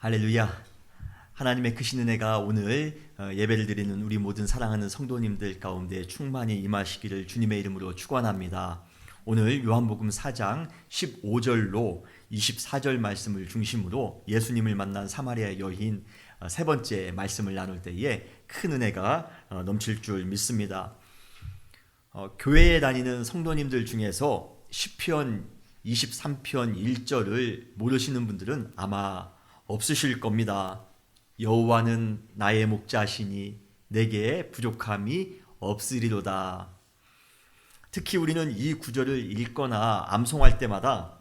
할렐루야. 하나님의 크신 은혜가 오늘 예배를 드리는 우리 모든 사랑하는 성도님들 가운데 충만히 임하시기를 주님의 이름으로 축원합니다. 오늘 요한복음 4장 15절로 24절 말씀을 중심으로 예수님을 만난 사마리아 여인 세 번째 말씀을 나눌 때에 큰 은혜가 넘칠 줄 믿습니다. 교회에 다니는 성도님들 중에서 시편 23편 1절을 모르시는 분들은 아마 없으실 겁니다. 여호와는 나의 목자시니 내게 부족함이 없으리로다. 특히 우리는 이 구절을 읽거나 암송할 때마다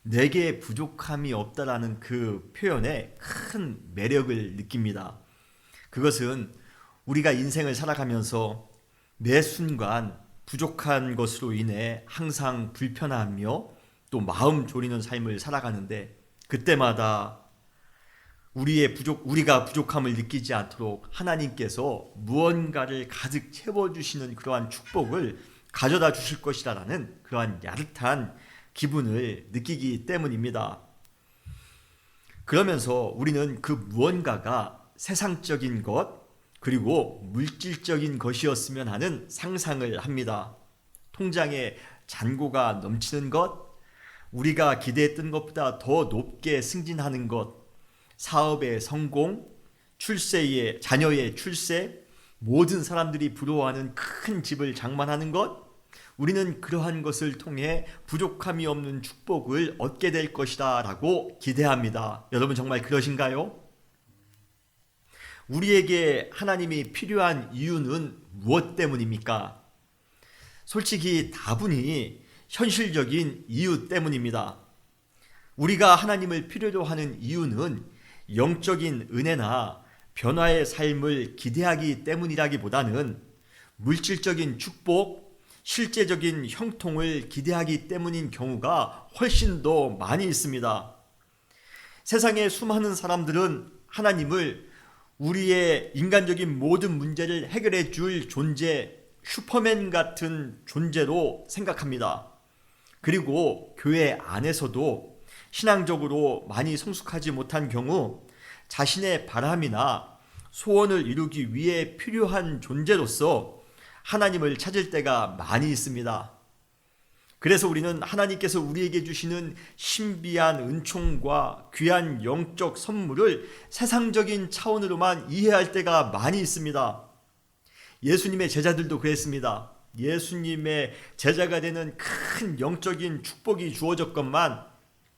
내게 부족함이 없다라는 그 표현에 큰 매력을 느낍니다. 그것은 우리가 인생을 살아가면서 매 순간 부족한 것으로 인해 항상 불편하며 또 마음 졸이는 삶을 살아가는데 그때마다 우리가 부족함을 느끼지 않도록 하나님께서 무언가를 가득 채워주시는 그러한 축복을 가져다 주실 것이라는 그러한 야릇한 기분을 느끼기 때문입니다. 그러면서 우리는 그 무언가가 세상적인 것 그리고 물질적인 것이었으면 하는 상상을 합니다. 통장에 잔고가 넘치는 것, 우리가 기대했던 것보다 더 높게 승진하는 것, 사업의 성공, 자녀의 출세, 모든 사람들이 부러워하는 큰 집을 장만하는 것, 우리는 그러한 것을 통해 부족함이 없는 축복을 얻게 될 것이다 라고 기대합니다. 여러분 정말 그러신가요? 우리에게 하나님이 필요한 이유는 무엇 때문입니까? 솔직히 다분히 현실적인 이유 때문입니다. 우리가 하나님을 필요로 하는 이유는 영적인 은혜나 변화의 삶을 기대하기 때문이라기보다는 물질적인 축복, 실제적인 형통을 기대하기 때문인 경우가 훨씬 더 많이 있습니다. 세상의 수많은 사람들은 하나님을 우리의 인간적인 모든 문제를 해결해 줄 존재, 슈퍼맨 같은 존재로 생각합니다. 그리고 교회 안에서도 신앙적으로 많이 성숙하지 못한 경우 자신의 바람이나 소원을 이루기 위해 필요한 존재로서 하나님을 찾을 때가 많이 있습니다. 그래서 우리는 하나님께서 우리에게 주시는 신비한 은총과 귀한 영적 선물을 세상적인 차원으로만 이해할 때가 많이 있습니다. 예수님의 제자들도 그랬습니다. 예수님의 제자가 되는 큰 영적인 축복이 주어졌건만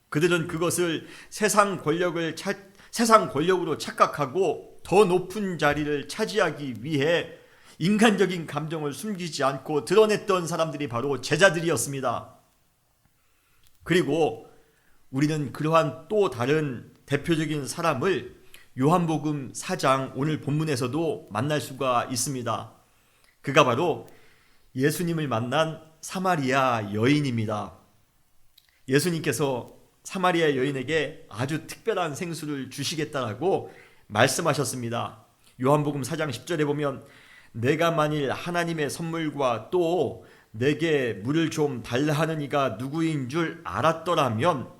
그들은 그것을 세상 권력으로 착각하고 더 높은 자리를 차지하기 위해 인간적인 감정을 숨기지 않고 드러냈던 사람들이 바로 제자들이었습니다. 그리고 우리는 그러한 또 다른 대표적인 사람을 요한복음 4장 오늘 본문에서도 만날 수가 있습니다. 그가 바로 예수님을 만난 사마리아 여인입니다. 예수님께서 사마리아 여인에게 아주 특별한 생수를 주시겠다라고 말씀하셨습니다. 요한복음 4장 10절에 보면 내가 만일 하나님의 선물과 또 내게 물을 좀 달라 하는 이가 누구인 줄 알았더라면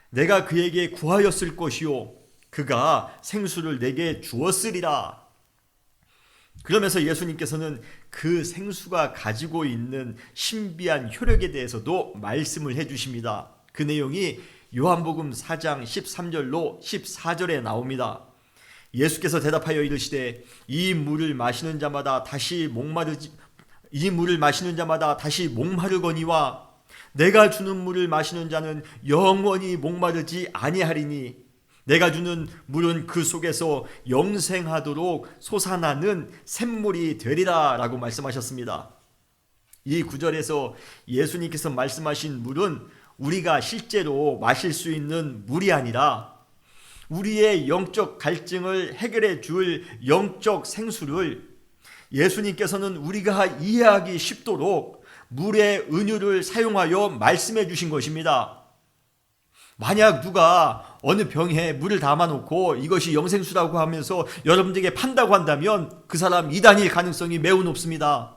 내가 그에게 구하였을 것이요 그가 생수를 내게 주었으리라. 그러면서 예수님께서는 그 생수가 가지고 있는 신비한 효력에 대해서도 말씀을 해주십니다. 그 내용이 요한복음 4장 13절로 14절에 나옵니다. 예수께서 대답하여 이르시되 이 물을 마시는 자마다 다시 목마르거니와 내가 주는 물을 마시는 자는 영원히 목마르지 아니하리니 내가 주는 물은 그 속에서 영생하도록 솟아나는 샘물이 되리라 라고 말씀하셨습니다. 이 구절에서 예수님께서 말씀하신 물은 우리가 실제로 마실 수 있는 물이 아니라 우리의 영적 갈증을 해결해 줄 영적 생수를 예수님께서는 우리가 이해하기 쉽도록 물의 은유를 사용하여 말씀해 주신 것입니다. 만약 누가 어느 병에 물을 담아놓고 이것이 영생수라고 하면서 여러분들에게 판다고 한다면 그 사람 이단일 가능성이 매우 높습니다.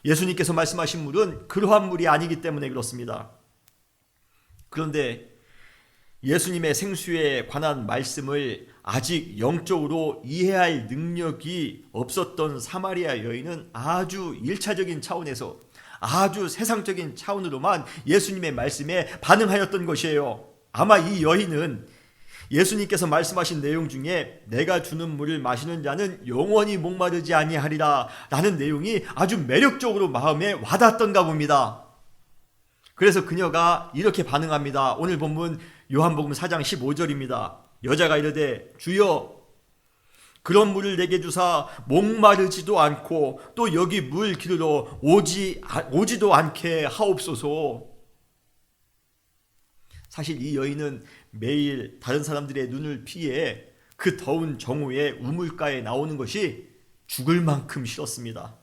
예수님께서 말씀하신 물은 그러한 물이 아니기 때문에 그렇습니다. 그런데 예수님의 생수에 관한 말씀을 아직 영적으로 이해할 능력이 없었던 사마리아 여인은 아주 일차적인 차원에서, 아주 세상적인 차원으로만 예수님의 말씀에 반응하였던 것이에요. 아마 이 여인은 예수님께서 말씀하신 내용 중에 내가 주는 물을 마시는 자는 영원히 목마르지 아니하리라 라는 내용이 아주 매력적으로 마음에 와닿았던가 봅니다. 그래서 그녀가 이렇게 반응합니다. 오늘 본문 요한복음 4장 15절입니다. 여자가 이르되 주여 그런 물을 내게 주사 목마르지도 않고 또 여기 물 기르러 오지도 않게 하옵소서. 사실 이 여인은 매일 다른 사람들의 눈을 피해 그 더운 정오에 우물가에 나오는 것이 죽을 만큼 싫었습니다.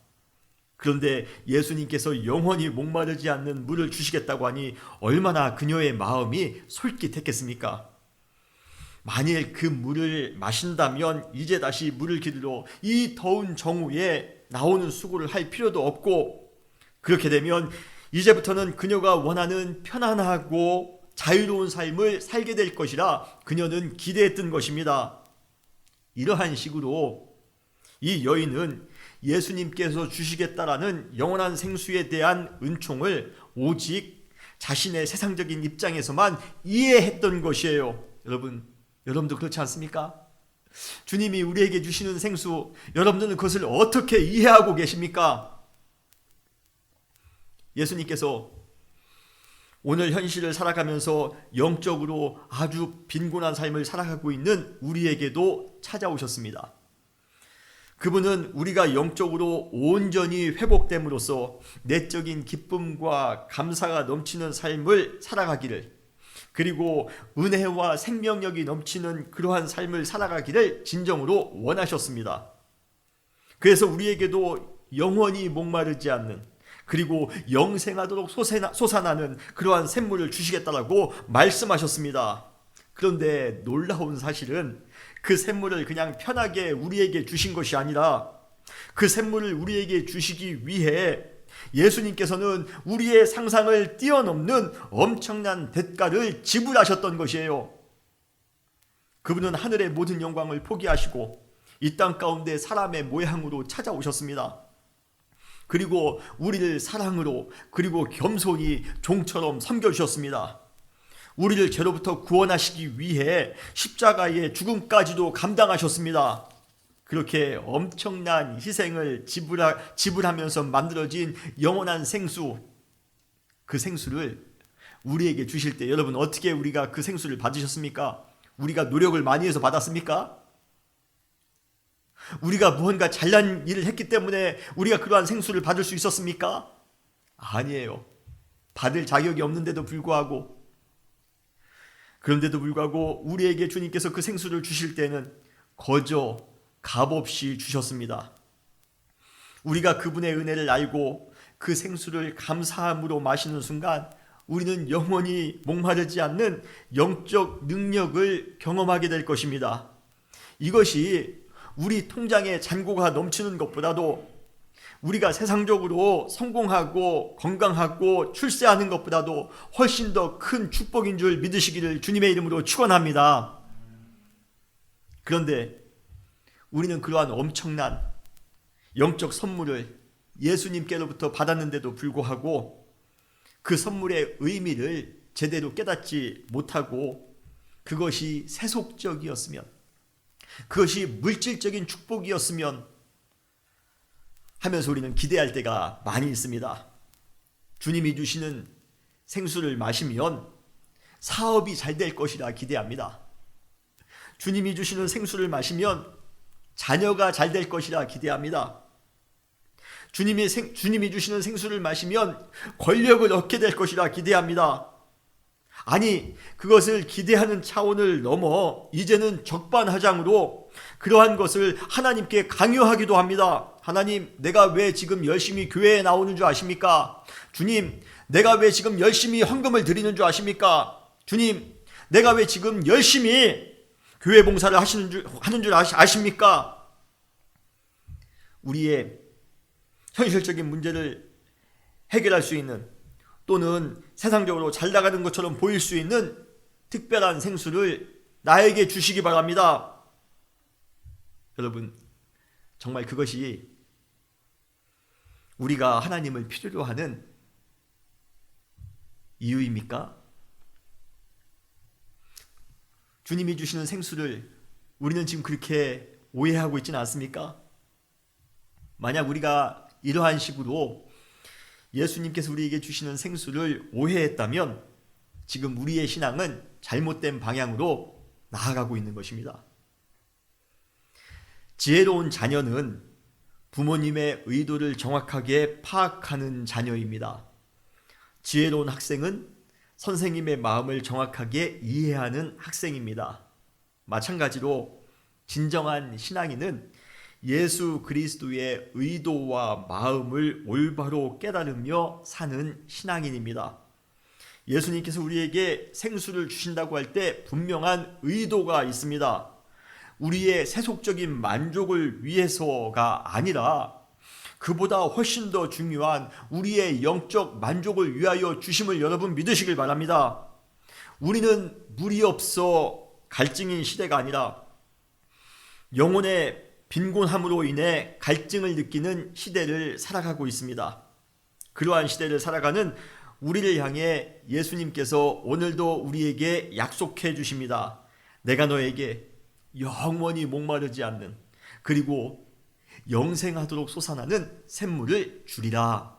그런데 예수님께서 영원히 목마르지 않는 물을 주시겠다고 하니 얼마나 그녀의 마음이 솔깃했겠습니까? 만일 그 물을 마신다면 이제 다시 물을 기르러 이 더운 정오에 나오는 수고를 할 필요도 없고, 그렇게 되면 이제부터는 그녀가 원하는 편안하고 자유로운 삶을 살게 될 것이라 그녀는 기대했던 것입니다. 이러한 식으로 이 여인은 예수님께서 주시겠다라는 영원한 생수에 대한 은총을 오직 자신의 세상적인 입장에서만 이해했던 것이에요. 여러분도 그렇지 않습니까? 주님이 우리에게 주시는 생수, 여러분들은 그것을 어떻게 이해하고 계십니까? 예수님께서 오늘 현실을 살아가면서 영적으로 아주 빈곤한 삶을 살아가고 있는 우리에게도 찾아오셨습니다. 그분은 우리가 영적으로 온전히 회복됨으로써 내적인 기쁨과 감사가 넘치는 삶을 살아가기를, 그리고 은혜와 생명력이 넘치는 그러한 삶을 살아가기를 진정으로 원하셨습니다. 그래서 우리에게도 영원히 목마르지 않는, 그리고 영생하도록 솟아나는 그러한 샘물을 주시겠다라고 말씀하셨습니다. 그런데 놀라운 사실은 그 샘물을 그냥 편하게 우리에게 주신 것이 아니라 그 샘물을 우리에게 주시기 위해 예수님께서는 우리의 상상을 뛰어넘는 엄청난 대가를 지불하셨던 것이에요. 그분은 하늘의 모든 영광을 포기하시고 이 땅 가운데 사람의 모양으로 찾아오셨습니다. 그리고 우리를 사랑으로, 그리고 겸손히 종처럼 섬겨주셨습니다. 우리를 죄로부터 구원하시기 위해 십자가의 죽음까지도 감당하셨습니다. 그렇게 엄청난 희생을 지불하면서 만들어진 영원한 생수, 그 생수를 우리에게 주실 때 여러분 어떻게 우리가 그 생수를 받으셨습니까? 우리가 노력을 많이 해서 받았습니까? 우리가 무언가 잘난 일을 했기 때문에 우리가 그러한 생수를 받을 수 있었습니까? 아니에요. 받을 자격이 없는데도 불구하고, 그런데도 불구하고 우리에게 주님께서 그 생수를 주실 때는 거저 값없이 주셨습니다. 우리가 그분의 은혜를 알고 그 생수를 감사함으로 마시는 순간 우리는 영원히 목마르지 않는 영적 능력을 경험하게 될 것입니다. 이것이 우리 통장에 잔고가 넘치는 것보다도, 우리가 세상적으로 성공하고 건강하고 출세하는 것보다도 훨씬 더 큰 축복인 줄 믿으시기를 주님의 이름으로 축원합니다. 그런데 우리는 그러한 엄청난 영적 선물을 예수님께로부터 받았는데도 불구하고 그 선물의 의미를 제대로 깨닫지 못하고 그것이 세속적이었으면, 그것이 물질적인 축복이었으면 하면서 우리는 기대할 때가 많이 있습니다. 주님이 주시는 생수를 마시면 사업이 잘 될 것이라 기대합니다. 주님이 주시는 생수를 마시면 자녀가 잘 될 것이라 기대합니다. 주님이 주시는 생수를 마시면 권력을 얻게 될 것이라 기대합니다. 아니, 그것을 기대하는 차원을 넘어 이제는 적반하장으로 그러한 것을 하나님께 강요하기도 합니다. 하나님, 내가 왜 지금 열심히 교회에 나오는 줄 아십니까? 주님, 내가 왜 지금 열심히 헌금을 드리는 줄 아십니까? 주님, 내가 왜 지금 열심히 교회 봉사를 하는 줄 아십니까? 우리의 현실적인 문제를 해결할 수 있는, 또는 세상적으로 잘 나가는 것처럼 보일 수 있는 특별한 생수를 나에게 주시기 바랍니다. 여러분, 정말 그것이 우리가 하나님을 필요로 하는 이유입니까? 주님이 주시는 생수를 우리는 지금 그렇게 오해하고 있지는 않습니까? 만약 우리가 이러한 식으로 예수님께서 우리에게 주시는 생수를 오해했다면 지금 우리의 신앙은 잘못된 방향으로 나아가고 있는 것입니다. 지혜로운 자녀는 부모님의 의도를 정확하게 파악하는 자녀입니다. 지혜로운 학생은 선생님의 마음을 정확하게 이해하는 학생입니다. 마찬가지로 진정한 신앙인은 예수 그리스도의 의도와 마음을 올바로 깨달으며 사는 신앙인입니다. 예수님께서 우리에게 생수를 주신다고 할 때 분명한 의도가 있습니다. 우리의 세속적인 만족을 위해서가 아니라 그보다 훨씬 더 중요한 우리의 영적 만족을 위하여 주심을 여러분 믿으시길 바랍니다. 우리는 물이 없어 갈증인 시대가 아니라 영혼의 빈곤함으로 인해 갈증을 느끼는 시대를 살아가고 있습니다. 그러한 시대를 살아가는 우리를 향해 예수님께서 오늘도 우리에게 약속해 주십니다. 내가 너에게 영원히 목마르지 않는 그리고 영생하도록 솟아나는 샘물을 주리라.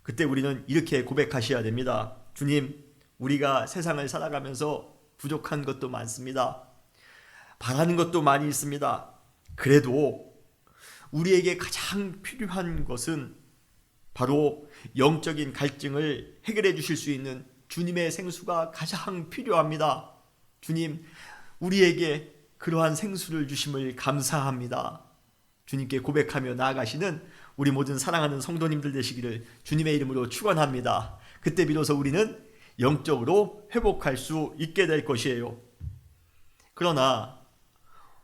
그때 우리는 이렇게 고백하셔야 됩니다. 주님, 우리가 세상을 살아가면서 부족한 것도 많습니다. 바라는 것도 많이 있습니다. 그래도 우리에게 가장 필요한 것은 바로 영적인 갈증을 해결해 주실 수 있는 주님의 생수가 가장 필요합니다. 주님, 우리에게 그러한 생수를 주심을 감사합니다. 주님께 고백하며 나아가시는 우리 모든 사랑하는 성도님들 되시기를 주님의 이름으로 축원합니다. 그때 비로소 우리는 영적으로 회복할 수 있게 될 것이에요. 그러나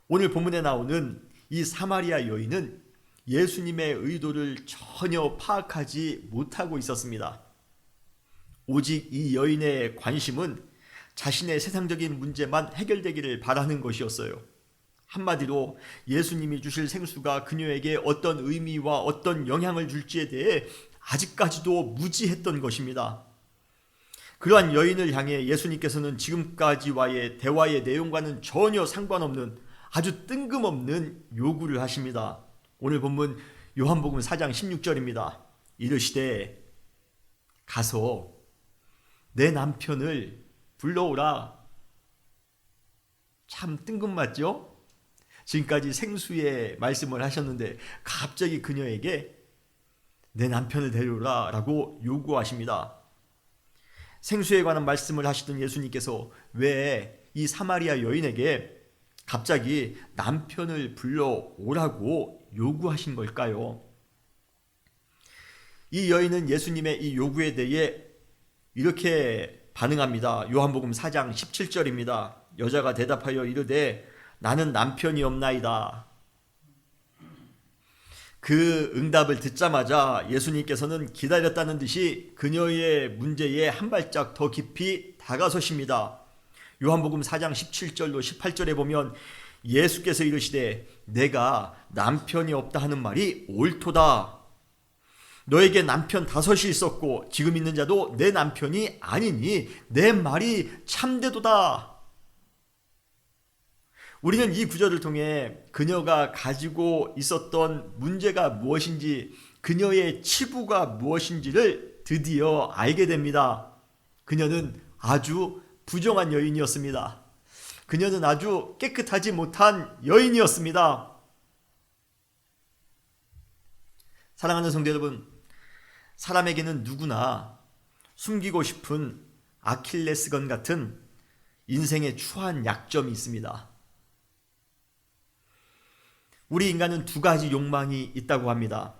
오늘 본문에 나오는 이 사마리아 여인은 예수님의 의도를 전혀 파악하지 못하고 있었습니다. 오직 이 여인의 관심은 자신의 세상적인 문제만 해결되기를 바라는 것이었어요. 한마디로 예수님이 주실 생수가 그녀에게 어떤 의미와 어떤 영향을 줄지에 대해 아직까지도 무지했던 것입니다. 그러한 여인을 향해 예수님께서는 지금까지와의 대화의 내용과는 전혀 상관없는 아주 뜬금없는 요구를 하십니다. 오늘 본문 요한복음 4장 16절입니다. 이르시되 가서 내 남편을 불러오라. 참 뜬금맞죠? 지금까지 생수의 말씀을 하셨는데 갑자기 그녀에게 내 남편을 데려오라 라고 요구하십니다. 생수에 관한 말씀을 하시던 예수님께서 왜 이 사마리아 여인에게 갑자기 남편을 불러오라고 요구하신 걸까요? 이 여인은 예수님의 이 요구에 대해 이렇게 반응합니다. 요한복음 4장 17절입니다. 여자가 대답하여 이르되 나는 남편이 없나이다. 그 응답을 듣자마자 예수님께서는 기다렸다는 듯이 그녀의 문제에 한 발짝 더 깊이 다가서십니다. 요한복음 4장 17절로 18절에 보면 예수께서 이르시되 내가 남편이 없다 하는 말이 옳도다. 너에게 남편 5이 있었고 지금 있는 자도 내 남편이 아니니 내 말이 참되도다. 우리는 이 구절을 통해 그녀가 가지고 있었던 문제가 무엇인지, 그녀의 치부가 무엇인지를 드디어 알게 됩니다. 그녀는 아주 부정한 여인이었습니다. 그녀는 아주 깨끗하지 못한 여인이었습니다. 사랑하는 성도 여러분, 사람에게는 누구나 숨기고 싶은 아킬레스건 같은 인생의 추한 약점이 있습니다. 우리 인간은 2가지 욕망이 있다고 합니다.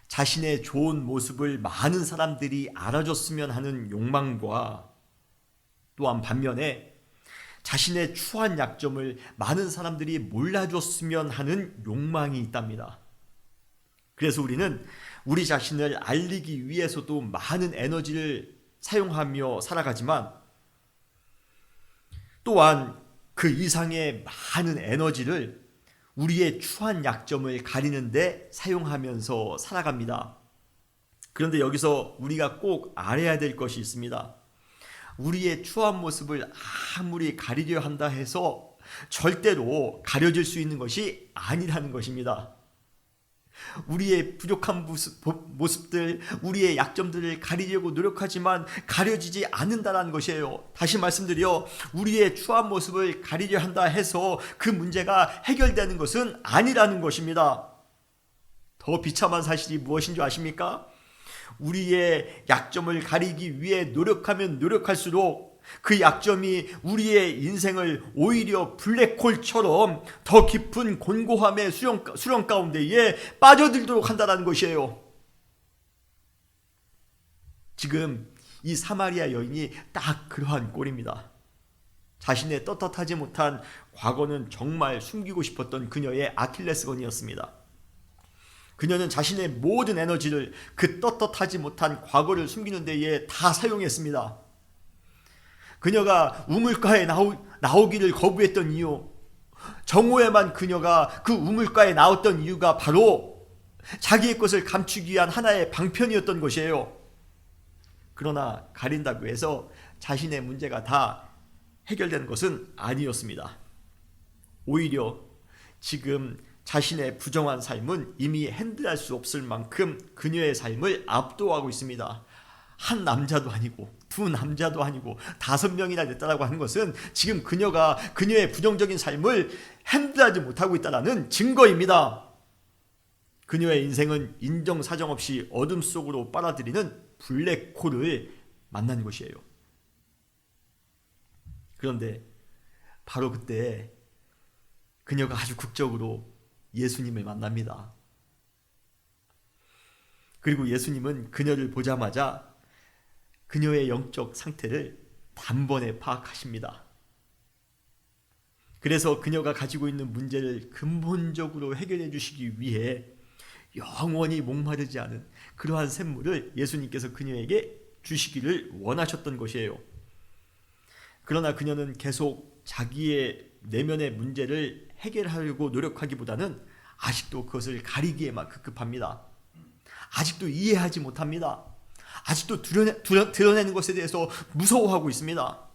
자신의 좋은 모습을 많은 사람들이 알아줬으면 하는 욕망과 또한 반면에 자신의 추한 약점을 많은 사람들이 몰라줬으면 하는 욕망이 있답니다. 그래서 우리는 우리 자신을 알리기 위해서도 많은 에너지를 사용하며 살아가지만 또한 그 이상의 많은 에너지를 우리의 추한 약점을 가리는데 사용하면서 살아갑니다. 그런데 여기서 우리가 꼭 알아야 될 것이 있습니다. 우리의 추한 모습을 아무리 가리려 한다 해서 절대로 가려질 수 있는 것이 아니라는 것입니다. 우리의 부족한 모습들, 우리의 약점들을 가리려고 노력하지만 가려지지 않는다는 것이에요. 다시 말씀드려, 우리의 추한 모습을 가리려 한다 해서 그 문제가 해결되는 것은 아니라는 것입니다. 더 비참한 사실이 무엇인 줄 아십니까? 우리의 약점을 가리기 위해 노력하면 노력할수록 그 약점이 우리의 인생을 오히려 블랙홀처럼 더 깊은 곤고함의 수렁 가운데에 빠져들도록 한다는 것이에요. 지금 이 사마리아 여인이 딱 그러한 꼴입니다. 자신의 떳떳하지 못한 과거는 정말 숨기고 싶었던 그녀의 아킬레스건이었습니다. 그녀는 자신의 모든 에너지를 그 떳떳하지 못한 과거를 숨기는 데에 다 사용했습니다. 그녀가 우물가에 나오기를 거부했던 이유, 정오에만 그녀가 그 우물가에 나왔던 이유가 바로 자기의 것을 감추기 위한 하나의 방편이었던 것이에요. 그러나 가린다고 해서 자신의 문제가 다 해결되는 것은 아니었습니다. 오히려 지금 자신의 부정한 삶은 이미 핸들할 수 없을 만큼 그녀의 삶을 압도하고 있습니다. 한 남자도 아니고 두 남자도 아니고 5명이나 됐다라고 하는 것은 지금 그녀가 그녀의 부정적인 삶을 핸들하지 못하고 있다는 증거입니다. 그녀의 인생은 인정사정 없이 어둠 속으로 빨아들이는 블랙홀을 만난 것이에요. 그런데 바로 그때 그녀가 아주 극적으로 예수님을 만납니다. 그리고 예수님은 그녀를 보자마자 그녀의 영적 상태를 단번에 파악하십니다. 그래서 그녀가 가지고 있는 문제를 근본적으로 해결해 주시기 위해 영원히 목마르지 않은 그러한 샘물을 예수님께서 그녀에게 주시기를 원하셨던 것이에요. 그러나 그녀는 계속 자기의 내면의 문제를 해결하려고 노력하기보다는 아직도 그것을 가리기에만 급급합니다. 아직도 이해하지 못합니다. 아직도 드러내는 것에 대해서 무서워하고 있습니다.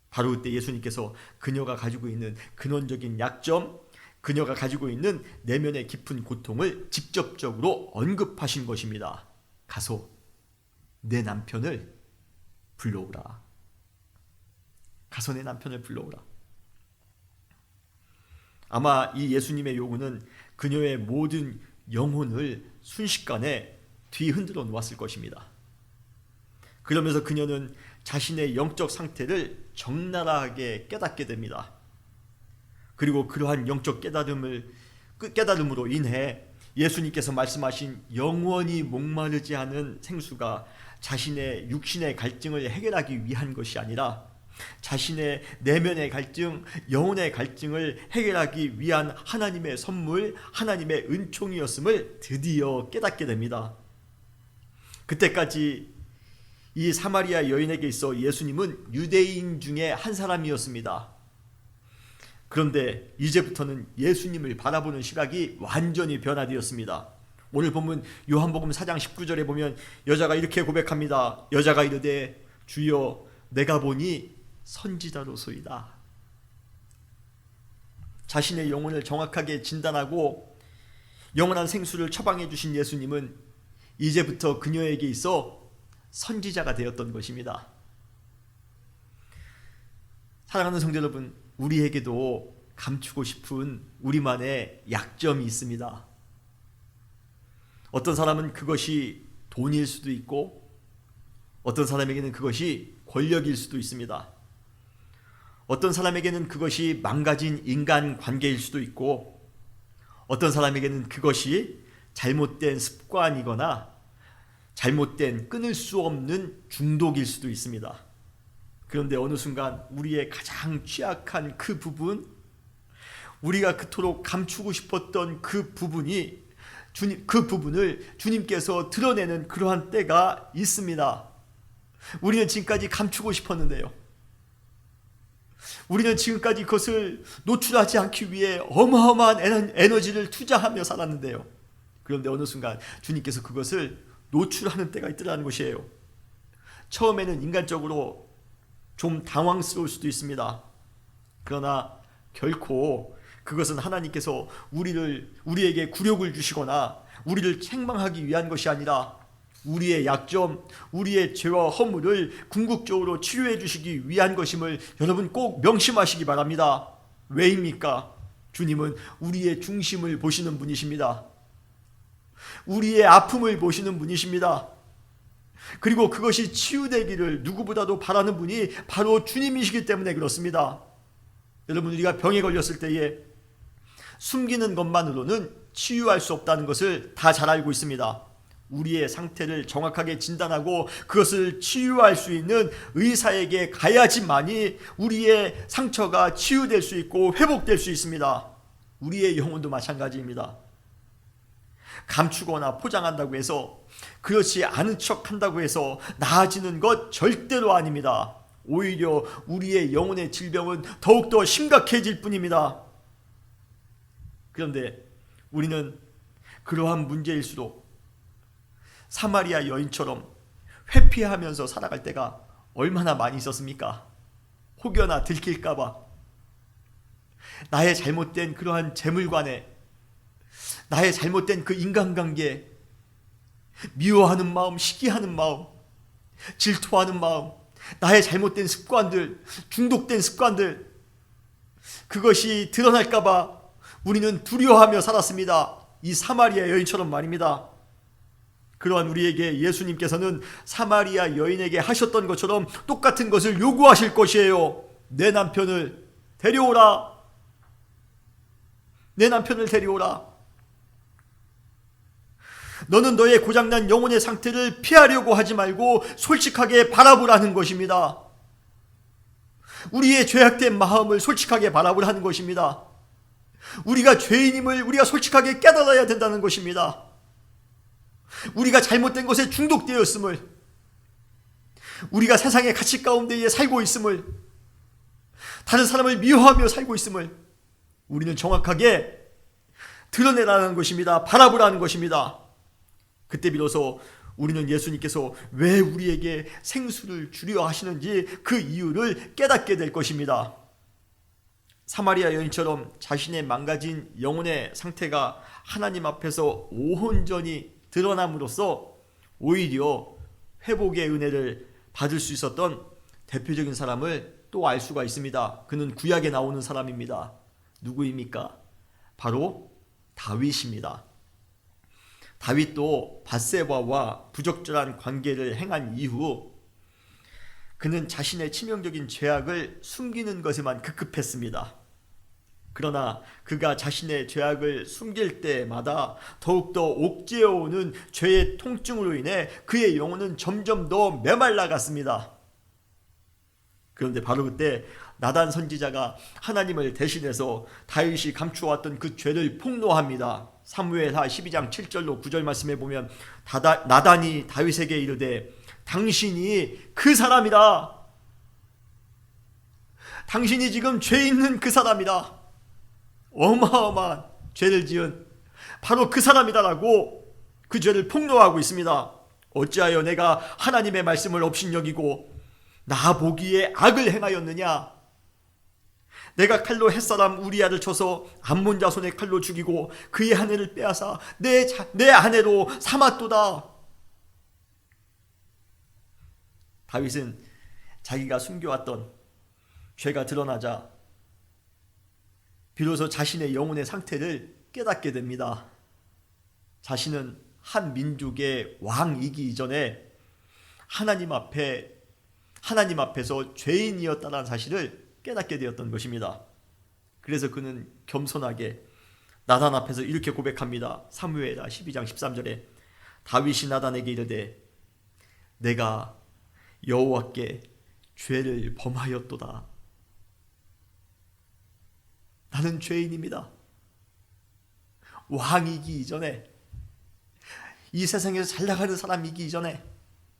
바로 그때 예수님께서 그녀가 가지고 있는 근원적인 약점, 그녀가 가지고 있는 내면의 깊은 고통을 직접적으로 언급하신 것입니다. 가서 내 남편을 불러오라. 가서 내 남편을 불러오라. 아마 이 예수님의 요구는 그녀의 모든 영혼을 순식간에 뒤흔들어 놓았을 것입니다. 그러면서 그녀는 자신의 영적 상태를 적나라하게 깨닫게 됩니다. 그리고 그러한 영적 깨달음으로 인해 예수님께서 말씀하신 영원히 목마르지 않은 생수가 자신의 육신의 갈증을 해결하기 위한 것이 아니라 자신의 내면의 갈증, 영혼의 갈증을 해결하기 위한 하나님의 선물, 하나님의 은총이었음을 드디어 깨닫게 됩니다. 그때까지 이 사마리아 여인에게 있어 예수님은 유대인 중에 한 사람이었습니다. 그런데 이제부터는 예수님을 바라보는 시각이 완전히 변화되었습니다. 오늘 보면 요한복음 4장 19절에 보면 여자가 이렇게 고백합니다. 여자가 이르되 주여 내가 보니 선지자로소이다. 자신의 영혼을 정확하게 진단하고 영원한 생수를 처방해 주신 예수님은 이제부터 그녀에게 있어 선지자가 되었던 것입니다. 사랑하는 성도 여러분, 우리에게도 감추고 싶은 우리만의 약점이 있습니다. 어떤 사람은 그것이 돈일 수도 있고 어떤 사람에게는 그것이 권력일 수도 있습니다. 어떤 사람에게는 그것이 망가진 인간관계일 수도 있고 어떤 사람에게는 그것이 잘못된 습관이거나 잘못된 끊을 수 없는 중독일 수도 있습니다. 그런데 어느 순간 우리의 가장 취약한 그 부분, 우리가 그토록 감추고 싶었던 그 부분을 주님께서 드러내는 그러한 때가 있습니다. 우리는 지금까지 감추고 싶었는데요. 우리는 지금까지 그것을 노출하지 않기 위해 어마어마한 에너지를 투자하며 살았는데요. 그런데 어느 순간 주님께서 그것을 노출하는 때가 있더라는 것이에요. 처음에는 인간적으로 좀 당황스러울 수도 있습니다. 그러나 결코 그것은 하나님께서 우리에게 굴욕을 주시거나 우리를 책망하기 위한 것이 아니라 우리의 약점, 우리의 죄와 허물을 궁극적으로 치료해 주시기 위한 것임을 여러분 꼭 명심하시기 바랍니다. 왜입니까? 주님은 우리의 중심을 보시는 분이십니다. 우리의 아픔을 보시는 분이십니다. 그리고 그것이 치유되기를 누구보다도 바라는 분이 바로 주님이시기 때문에 그렇습니다. 여러분, 우리가 병에 걸렸을 때에 숨기는 것만으로는 치유할 수 없다는 것을 다 잘 알고 있습니다. 우리의 상태를 정확하게 진단하고 그것을 치유할 수 있는 의사에게 가야지만이 우리의 상처가 치유될 수 있고 회복될 수 있습니다. 우리의 영혼도 마찬가지입니다. 감추거나 포장한다고 해서, 그렇지 않은 척 한다고 해서 나아지는 것 절대로 아닙니다. 오히려 우리의 영혼의 질병은 더욱더 심각해질 뿐입니다. 그런데 우리는 그러한 문제일수록 사마리아 여인처럼 회피하면서 살아갈 때가 얼마나 많이 있었습니까? 혹여나 들킬까봐, 나의 잘못된 그러한 재물관에, 나의 잘못된 그 인간관계, 미워하는 마음, 시기하는 마음, 질투하는 마음, 나의 잘못된 습관들, 중독된 습관들, 그것이 드러날까봐 우리는 두려워하며 살았습니다. 이 사마리아 여인처럼 말입니다. 그러한 우리에게 예수님께서는 사마리아 여인에게 하셨던 것처럼 똑같은 것을 요구하실 것이에요. 내 남편을 데려오라. 내 남편을 데려오라. 너는 너의 고장난 영혼의 상태를 피하려고 하지 말고 솔직하게 바라보라는 것입니다. 우리의 죄악된 마음을 솔직하게 바라보라는 것입니다. 우리가 죄인임을 우리가 솔직하게 깨달아야 된다는 것입니다. 우리가 잘못된 것에 중독되었음을, 우리가 세상의 가치 가운데에 살고 있음을, 다른 사람을 미워하며 살고 있음을 우리는 정확하게 드러내라는 것입니다. 바라보라는 것입니다. 그때 비로소 우리는 예수님께서 왜 우리에게 생수를 주려 하시는지 그 이유를 깨닫게 될 것입니다. 사마리아 여인처럼 자신의 망가진 영혼의 상태가 하나님 앞에서 온전히 드러남으로써 오히려 회복의 은혜를 받을 수 있었던 대표적인 사람을 또 알 수가 있습니다. 그는 구약에 나오는 사람입니다. 누구입니까? 바로 다윗입니다. 다윗도 밧세바와 부적절한 관계를 행한 이후 그는 자신의 치명적인 죄악을 숨기는 것에만 급급했습니다. 그러나 그가 자신의 죄악을 숨길 때마다 더욱더 옥죄어오는 죄의 통증으로 인해 그의 영혼은 점점 더 메말라갔습니다. 그런데 바로 그때 나단 선지자가 하나님을 대신해서 다윗이 감추어왔던 그 죄를 폭로합니다. 사무엘하 12장 7절로 9절 말씀에 보면 나단이 다윗에게 이르되 당신이 그 사람이다. 당신이 지금 죄 있는 그 사람이다. 어마어마한 죄를 지은 바로 그 사람이다라고 그 죄를 폭로하고 있습니다. 어찌하여 내가 하나님의 말씀을 업신여기고 나 보기에 악을 행하였느냐? 내가 칼로 햇사람 우리아를 쳐서 암몬 자손의 칼로 죽이고 그의 아내를 빼앗아 내 아내로 삼았도다. 다윗은 자기가 숨겨왔던 죄가 드러나자 비로소 자신의 영혼의 상태를 깨닫게 됩니다. 자신은 한 민족의 왕이기 이전에 하나님 앞에서 죄인이었다는 사실을 깨닫게 되었던 것입니다. 그래서 그는 겸손하게 나단 앞에서 이렇게 고백합니다. 사무엘하 12장 13절에 다윗이 나단에게 이르되 내가 여호와께 죄를 범하였도다. 나는 죄인입니다. 왕이기 이전에, 이 세상에서 잘 나가는 사람이기 이전에,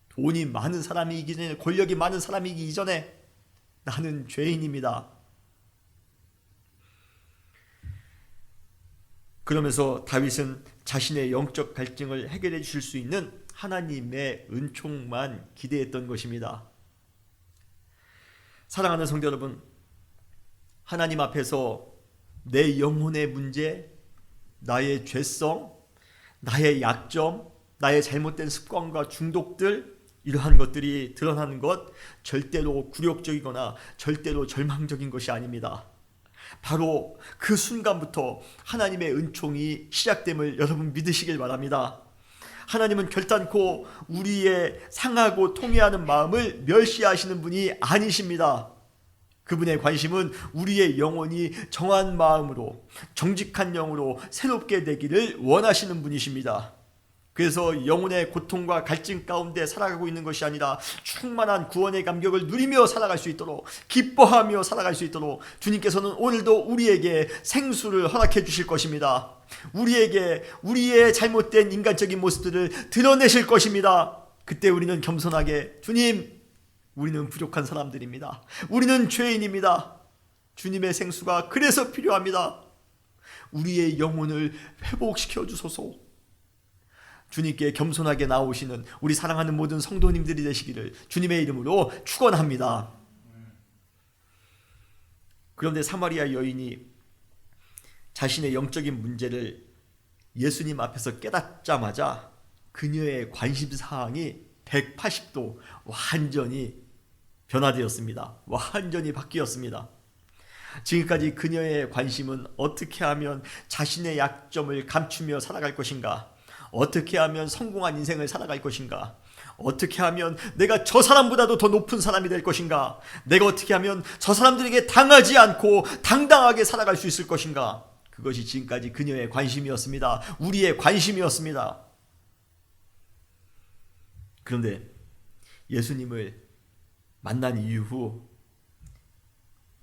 돈이 많은 사람이기 전에, 권력이 많은 사람이기 이전에 나는 죄인입니다. 그러면서 다윗은 자신의 영적 갈증을 해결해 주실 수 있는 하나님의 은총만 기대했던 것입니다. 사랑하는 성도 여러분, 하나님 앞에서 내 영혼의 문제, 나의 죄성, 나의 약점, 나의 잘못된 습관과 중독들, 이러한 것들이 드러나는 것 절대로 굴욕적이거나 절대로 절망적인 것이 아닙니다. 바로 그 순간부터 하나님의 은총이 시작됨을 여러분 믿으시길 바랍니다. 하나님은 결단코 우리의 상하고 통회하는 마음을 멸시하시는 분이 아니십니다. 그분의 관심은 우리의 영혼이 정한 마음으로, 정직한 영으로 새롭게 되기를 원하시는 분이십니다. 그래서 영혼의 고통과 갈증 가운데 살아가고 있는 것이 아니라 충만한 구원의 감격을 누리며 살아갈 수 있도록, 기뻐하며 살아갈 수 있도록 주님께서는 오늘도 우리에게 생수를 허락해 주실 것입니다. 우리에게 우리의 잘못된 인간적인 모습들을 드러내실 것입니다. 그때 우리는 겸손하게, 주님, 우리는 부족한 사람들입니다. 우리는 죄인입니다. 주님의 생수가 그래서 필요합니다. 우리의 영혼을 회복시켜 주소서. 주님께 겸손하게 나오시는 우리 사랑하는 모든 성도님들이 되시기를 주님의 이름으로 축원합니다. 그런데 사마리아 여인이 자신의 영적인 문제를 예수님 앞에서 깨닫자마자 그녀의 관심사항이 180도 완전히 변화되었습니다. 완전히 바뀌었습니다. 지금까지 그녀의 관심은 어떻게 하면 자신의 약점을 감추며 살아갈 것인가? 어떻게 하면 성공한 인생을 살아갈 것인가? 어떻게 하면 내가 저 사람보다도 더 높은 사람이 될 것인가? 내가 어떻게 하면 저 사람들에게 당하지 않고 당당하게 살아갈 수 있을 것인가? 그것이 지금까지 그녀의 관심이었습니다. 우리의 관심이었습니다. 그런데 예수님을 만난 이후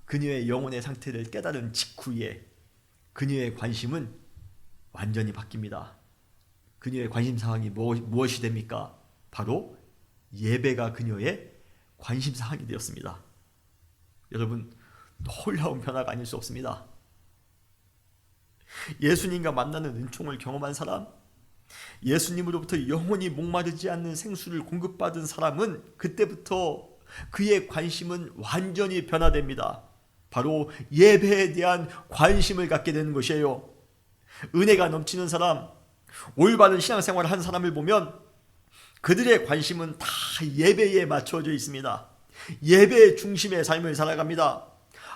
그녀의 영혼의 상태를 깨달은 직후에 그녀의 관심은 완전히 바뀝니다. 그녀의 관심사항이 무엇이 됩니까? 바로 예배가 그녀의 관심사항이 되었습니다. 여러분, 놀라운 변화가 아닐 수 없습니다. 예수님과 만나는 은총을 경험한 사람, 예수님으로부터 영원히 목마르지 않는 생수를 공급받은 사람은 그때부터 그의 관심은 완전히 변화됩니다. 바로 예배에 대한 관심을 갖게 되는 것이에요. 은혜가 넘치는 사람, 올바른 신앙생활을 한 사람을 보면 그들의 관심은 다 예배에 맞춰져 있습니다. 예배의 중심의 삶을 살아갑니다.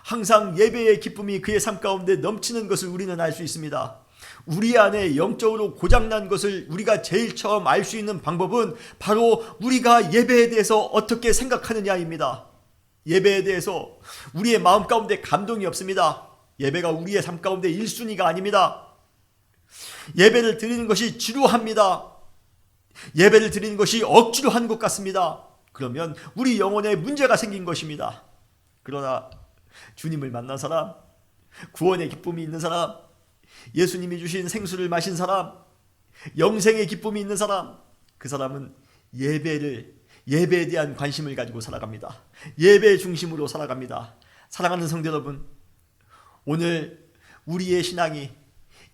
항상 예배의 기쁨이 그의 삶 가운데 넘치는 것을 우리는 알 수 있습니다. 우리 안에 영적으로 고장난 것을 우리가 제일 처음 알 수 있는 방법은 바로 우리가 예배에 대해서 어떻게 생각하느냐입니다. 예배에 대해서 우리의 마음 가운데 감동이 없습니다. 예배가 우리의 삶 가운데 1순위가 아닙니다. 예배를 드리는 것이 지루합니다. 예배를 드리는 것이 억지로 한 것 같습니다. 그러면 우리 영혼에 문제가 생긴 것입니다. 그러나 주님을 만난 사람, 구원의 기쁨이 있는 사람, 예수님이 주신 생수를 마신 사람, 영생의 기쁨이 있는 사람, 그 사람은 예배에 대한 관심을 가지고 살아갑니다. 예배 중심으로 살아갑니다. 사랑하는 성도 여러분, 오늘 우리의 신앙이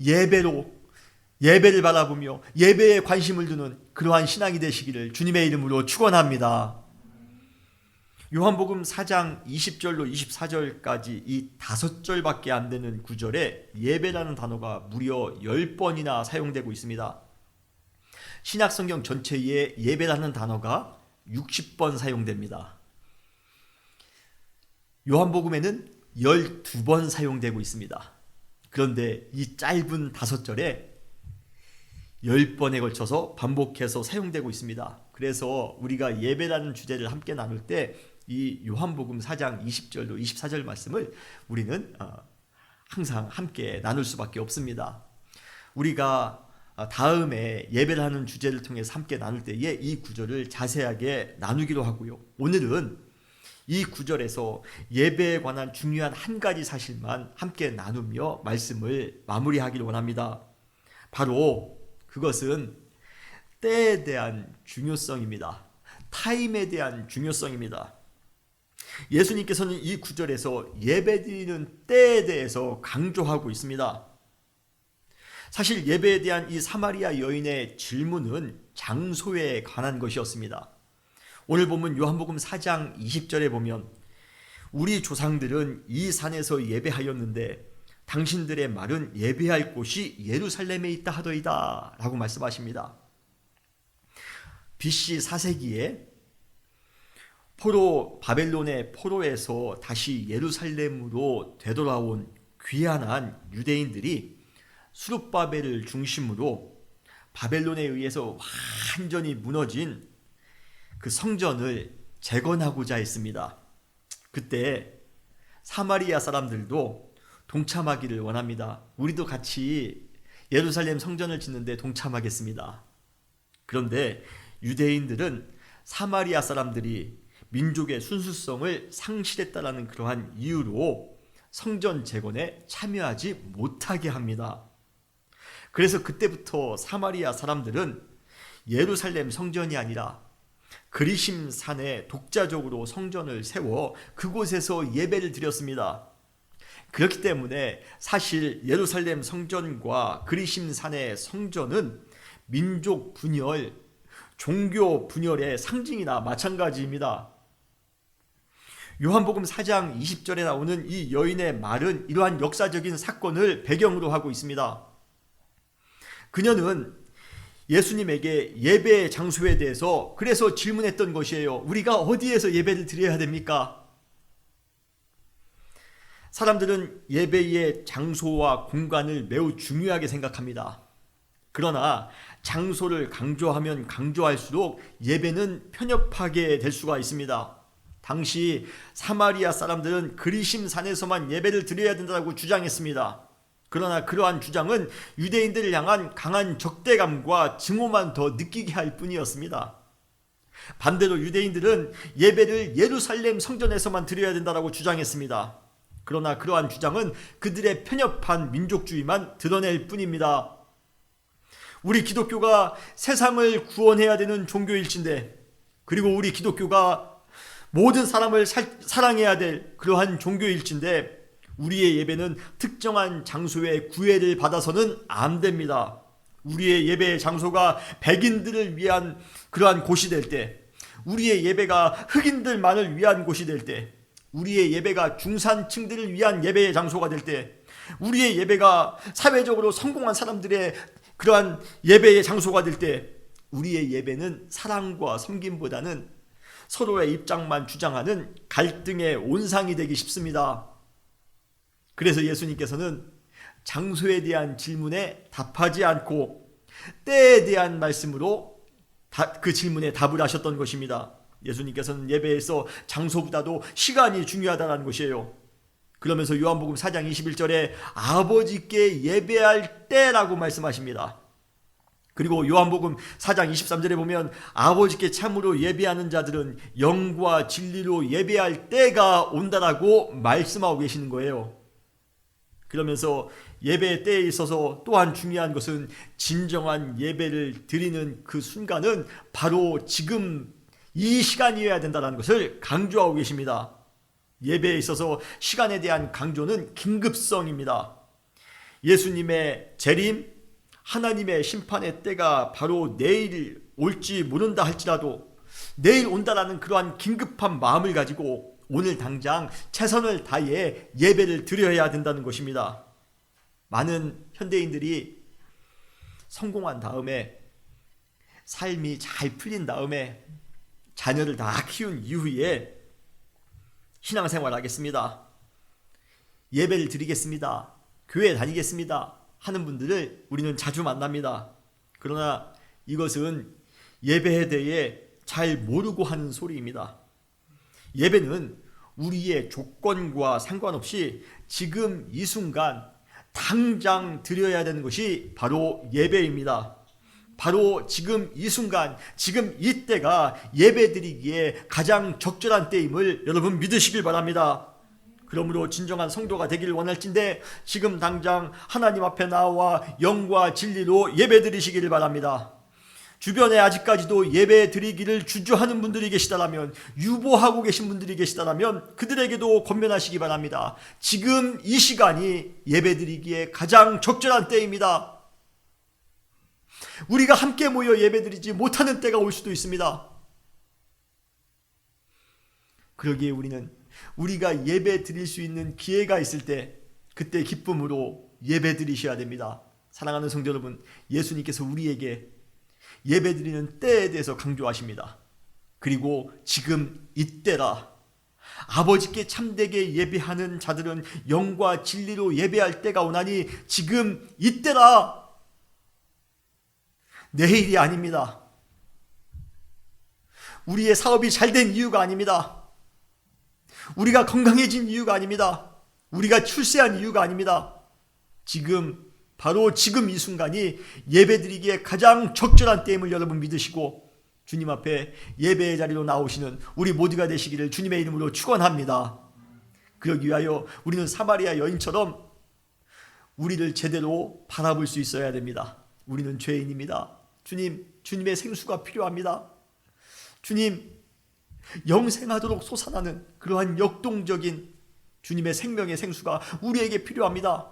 예배를 바라보며 예배에 관심을 두는 그러한 신앙이 되시기를 주님의 이름으로 축원합니다. 요한복음 4장 20절로 24절까지 이 5절밖에 안 되는 구절에 예배라는 단어가 무려 10번이나 사용되고 있습니다. 신약성경 전체에 예배라는 단어가 60번 사용됩니다. 요한복음에는 12번 사용되고 있습니다. 그런데 이 짧은 5절에 10번에 걸쳐서 반복해서 사용되고 있습니다. 그래서 우리가 예배라는 주제를 함께 나눌 때 이 요한복음 4장 20절로 24절 말씀을 우리는 항상 함께 나눌 수밖에 없습니다. 우리가 다음에 예배라는 주제를 통해서 함께 나눌 때에 이 구절을 자세하게 나누기로 하고요. 오늘은 이 구절에서 예배에 관한 중요한 한 가지 사실만 함께 나누며 말씀을 마무리하기를 원합니다. 바로 그것은 때에 대한 중요성입니다. 타임에 대한 중요성입니다. 예수님께서는 이 구절에서 예배드리는 때에 대해서 강조하고 있습니다. 사실 예배에 대한 이 사마리아 여인의 질문은 장소에 관한 것이었습니다. 오늘 보면 요한복음 4장 20절에 보면 우리 조상들은 이 산에서 예배하였는데 당신들의 말은 예배할 곳이 예루살렘에 있다 하더이다 라고 말씀하십니다. BC 4세기에 바벨론의 포로에서 다시 예루살렘으로 되돌아온 귀환한 유대인들이 수룹바벨을 중심으로 바벨론에 의해서 완전히 무너진 그 성전을 재건하고자 했습니다. 그때 사마리아 사람들도 동참하기를 원합니다. 우리도 같이 예루살렘 성전을 짓는데 동참하겠습니다. 그런데 유대인들은 사마리아 사람들이 민족의 순수성을 상실했다라는 그러한 이유로 성전 재건에 참여하지 못하게 합니다. 그래서 그때부터 사마리아 사람들은 예루살렘 성전이 아니라 그리심 산에 독자적으로 성전을 세워 그곳에서 예배를 드렸습니다. 그렇기 때문에 사실 예루살렘 성전과 그리심 산의 성전은 민족 분열, 종교 분열의 상징이나 마찬가지입니다. 요한복음 4장 20절에 나오는 이 여인의 말은 이러한 역사적인 사건을 배경으로 하고 있습니다. 그녀는 예수님에게 예배 장소에 대해서 그래서 질문했던 것이에요. 우리가 어디에서 예배를 드려야 됩니까? 사람들은 예배의 장소와 공간을 매우 중요하게 생각합니다. 그러나 장소를 강조하면 강조할수록 예배는 편협하게 될 수가 있습니다. 당시 사마리아 사람들은 그리심 산에서만 예배를 드려야 된다고 주장했습니다. 그러나 그러한 주장은 유대인들을 향한 강한 적대감과 증오만 더 느끼게 할 뿐이었습니다. 반대로 유대인들은 예배를 예루살렘 성전에서만 드려야 된다고 주장했습니다. 그러나 그러한 주장은 그들의 편협한 민족주의만 드러낼 뿐입니다. 우리 기독교가 세상을 구원해야 되는 종교일진데, 그리고 우리 기독교가 모든 사람을 사랑해야 될 그러한 종교일진데, 우리의 예배는 특정한 장소에 구애를 받아서는 안 됩니다. 우리의 예배의 장소가 백인들을 위한 그러한 곳이 될 때, 우리의 예배가 흑인들만을 위한 곳이 될 때, 우리의 예배가 중산층들을 위한 예배의 장소가 될 때, 우리의 예배가 사회적으로 성공한 사람들의 그러한 예배의 장소가 될 때, 우리의 예배는 사랑과 섬김보다는 서로의 입장만 주장하는 갈등의 온상이 되기 쉽습니다. 그래서 예수님께서는 장소에 대한 질문에 답하지 않고 때에 대한 말씀으로 그 질문에 답을 하셨던 것입니다. 예수님께서는 예배에서 장소보다도 시간이 중요하다는 것이에요. 그러면서 요한복음 4장 21절에 아버지께 예배할 때라고 말씀하십니다. 그리고 요한복음 4장 23절에 보면 아버지께 참으로 예배하는 자들은 영과 진리로 예배할 때가 온다라고 말씀하고 계시는 거예요. 그러면서 예배의 때에 있어서 또한 중요한 것은 진정한 예배를 드리는 그 순간은 바로 지금 이 시간이어야 된다는 것을 강조하고 계십니다. 예배에 있어서 시간에 대한 강조는 긴급성입니다. 예수님의 재림, 하나님의 심판의 때가 바로 내일 올지 모른다 할지라도 내일 온다라는 그러한 긴급한 마음을 가지고 오늘 당장 최선을 다해 예배를 드려야 된다는 것입니다. 많은 현대인들이 성공한 다음에, 삶이 잘 풀린 다음에, 자녀를 다 키운 이후에 신앙생활 하겠습니다, 예배를 드리겠습니다, 교회 다니겠습니다 하는 분들을 우리는 자주 만납니다. 그러나 이것은 예배에 대해 잘 모르고 하는 소리입니다. 예배는 우리의 조건과 상관없이 지금 이 순간 당장 드려야 되는 것이 바로 예배입니다. 바로 지금 이 순간, 지금 이때가 예배 드리기에 가장 적절한 때임을 여러분 믿으시길 바랍니다. 그러므로 진정한 성도가 되기를 원할진대 지금 당장 하나님 앞에 나와 영과 진리로 예배 드리시기를 바랍니다. 주변에 아직까지도 예배 드리기를 주저하는 분들이 계시다라면, 유보하고 계신 분들이 계시다라면 그들에게도 권면하시기 바랍니다. 지금 이 시간이 예배 드리기에 가장 적절한 때입니다. 우리가 함께 모여 예배드리지 못하는 때가 올 수도 있습니다. 그러기에 우리가 예배 드릴 수 있는 기회가 있을 때 그때 기쁨으로 예배 드리셔야 됩니다. 사랑하는 성도 여러분, 예수님께서 우리에게 예배 드리는 때에 대해서 강조하십니다. 그리고 지금 이때라. 아버지께 참되게 예배하는 자들은 영과 진리로 예배할 때가 오나니 지금 이때라. 내일이 아닙니다. 우리의 사업이 잘 된 이유가 아닙니다. 우리가 건강해진 이유가 아닙니다. 우리가 출세한 이유가 아닙니다. 지금, 바로 지금 이 순간이 예배드리기에 가장 적절한 때임을 여러분 믿으시고 주님 앞에 예배의 자리로 나오시는 우리 모두가 되시기를 주님의 이름으로 축원합니다. 그러기 위하여 우리는 사마리아 여인처럼 우리를 제대로 바라볼 수 있어야 됩니다. 우리는 죄인입니다. 주님의 생수가 필요합니다. 주님, 영생하도록 솟아나는 그러한 역동적인 주님의 생명의 생수가 우리에게 필요합니다.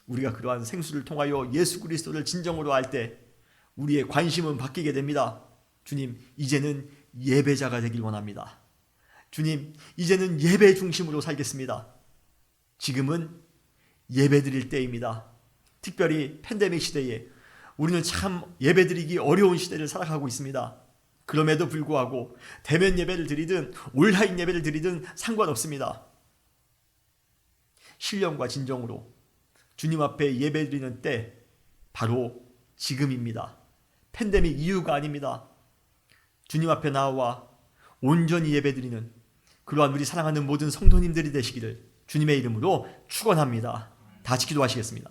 우리가 그러한 생수를 통하여 예수 그리스도를 진정으로 알 때 우리의 관심은 바뀌게 됩니다. 주님, 이제는 예배자가 되길 원합니다. 주님, 이제는 예배 중심으로 살겠습니다. 지금은 예배 드릴 때입니다. 특별히 팬데믹 시대에 우리는 참 예배 드리기 어려운 시대를 살아가고 있습니다. 그럼에도 불구하고 대면 예배를 드리든 온라인 예배를 드리든 상관없습니다. 신령과 진정으로 주님 앞에 예배 드리는 때 바로 지금입니다. 팬데믹 이유가 아닙니다. 주님 앞에 나와 온전히 예배 드리는 그러한 우리 사랑하는 모든 성도님들이 되시기를 주님의 이름으로 축원합니다. 다 같이 기도하시겠습니다.